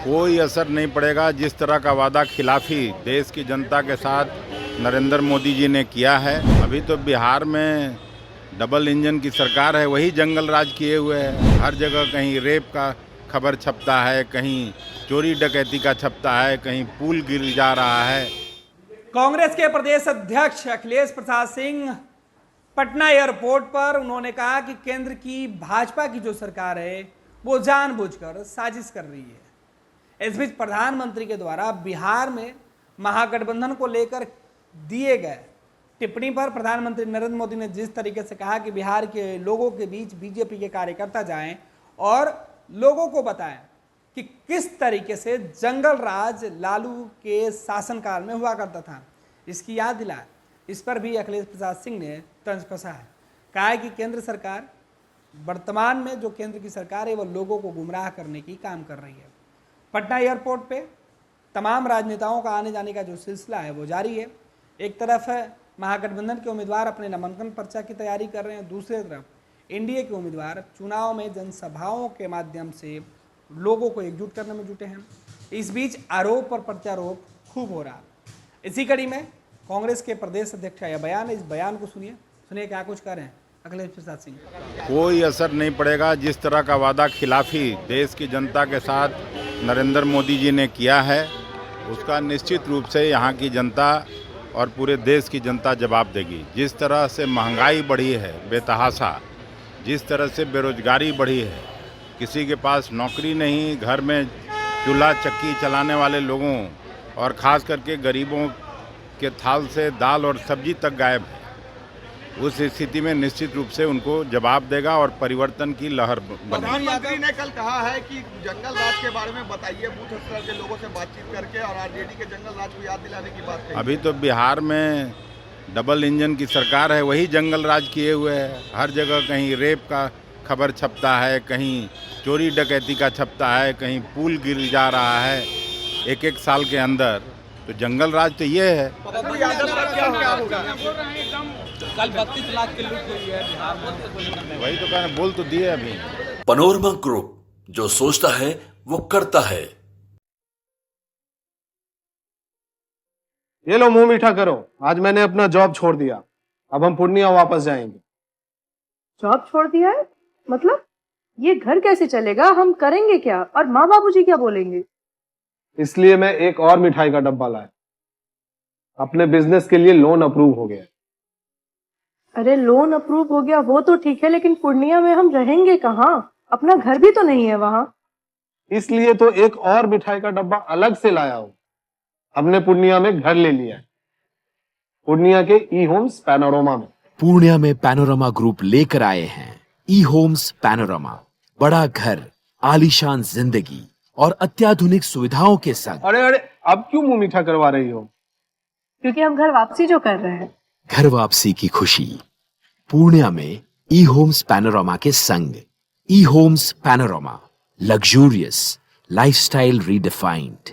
कोई असर नहीं पड़ेगा। जिस तरह का वादा खिलाफी देश की जनता के साथ नरेंद्र मोदी जी ने किया है, अभी तो बिहार में डबल इंजन की सरकार है, वही जंगल राज किए हुए है। हर जगह कहीं रेप का खबर छपता है, कहीं चोरी डकैती का छपता है, कहीं पुल गिर जा रहा है। कांग्रेस के प्रदेश अध्यक्ष अखिलेश प्रसाद सिंह पटना एयरपोर्ट पर उन्होंने कहा कि केंद्र की भाजपा की जो सरकार है वो जानबूझकर साजिश कर रही है। इस बीच प्रधानमंत्री के द्वारा बिहार में महागठबंधन को लेकर दिए गए टिप्पणी पर प्रधानमंत्री नरेंद्र मोदी ने जिस तरीके से कहा कि बिहार के लोगों के बीच बीजेपी के कार्यकर्ता जाएं और लोगों को बताएं कि किस तरीके से जंगल राज लालू के शासनकाल में हुआ करता था, इसकी याद दिलाए। इस पर भी अखिलेश प्रसाद सिंह ने तंज कसा है। कहा है कि केंद्र सरकार वर्तमान में जो केंद्र की सरकार है वो लोगों को गुमराह करने की काम कर रही है। पटना एयरपोर्ट पे तमाम राजनेताओं का आने जाने का जो सिलसिला है वो जारी है। एक तरफ महागठबंधन के उम्मीदवार अपने नामांकन पर्चा की तैयारी कर रहे हैं, दूसरी तरफ एनडीए के उम्मीदवार चुनाव में जनसभाओं के माध्यम से लोगों को एकजुट करने में जुटे हैं। इस बीच आरोप और प्रत्यारोप खूब हो रहा है। इसी कड़ी में कांग्रेस के प्रदेश अध्यक्ष का यह बयान है। इस बयान को सुनिए क्या कुछ कर रहे हैं अखिलेश प्रसाद सिंह। कोई असर नहीं पड़ेगा। जिस तरह का वादा खिलाफी देश की जनता के साथ नरेंद्र मोदी जी ने किया है, उसका निश्चित रूप से यहाँ की जनता और पूरे देश की जनता जवाब देगी। जिस तरह से महंगाई बढ़ी है बेतहाशा, जिस तरह से बेरोजगारी बढ़ी है, किसी के पास नौकरी नहीं, घर में चूल्हा चक्की चलाने वाले लोगों और ख़ास करके गरीबों के थाल से दाल और सब्जी तक गायब है, उस स्थिति में निश्चित रूप से उनको जवाब देगा और परिवर्तन की लहर बनेगी। प्रधानमंत्री ने कल कहा है कि जंगल राज के बारे में बताइए, बूथ स्तर के लोगों से बातचीत करके, और आरजेडी के जंगल राज को याद दिलाने की बात कही। अभी तो बिहार में डबल इंजन की सरकार है, वही जंगल राज किए हुए है। हर जगह कहीं रेप का खबर छपता है, कहीं चोरी डकैती का छपता है, कहीं पुल गिर जा रहा है एक साल के अंदर। तो जंगल राज तो ये है। पप्पू यादव का क्या होगा? कल 32 लाख की लूट हुई है बिहार में। वही तो कहना, बोल तो दिए अभी। पैनोरमा ग्रुप, जो सोचता है वो करता है। ये लो मुंह मीठा करो, आज मैंने अपना जॉब छोड़ दिया, अब हम पूर्णिया वापस जाएंगे। जॉब छोड़ दिया है? मतलब ये घर कैसे चलेगा? हम करेंगे क्या? और माँ बाबूजी क्या बोलेंगे? इसलिए मैं एक और मिठाई का डब्बा लाया। अपने बिजनेस के लिए लोन अप्रूव हो गया। अरे लोन अप्रूव हो गया वो तो ठीक है, लेकिन पूर्णिया में हम रहेंगे कहाँ? अपना घर भी तो नहीं है वहाँ। इसलिए तो एक और मिठाई का डब्बा अलग से लाया हूँ। हमने पूर्णिया में घर ले लिया है, पूर्णिया के ई होम्स पैनोरमा में। पूर्णिया में पैनोरमा ग्रुप लेकर आए हैं ई होम्स पैनोरमा। बड़ा घर, आलीशान जिंदगी और अत्याधुनिक सुविधाओं के संग। अरे अब क्यों मुंह मीठा करवा रही हो? क्योंकि हम घर वापसी जो कर रहे हैं। घर वापसी की खुशी पूर्णिया में ई होम्स पैनोरमा के संग। ई Homes Panorama, luxurious lifestyle redefined.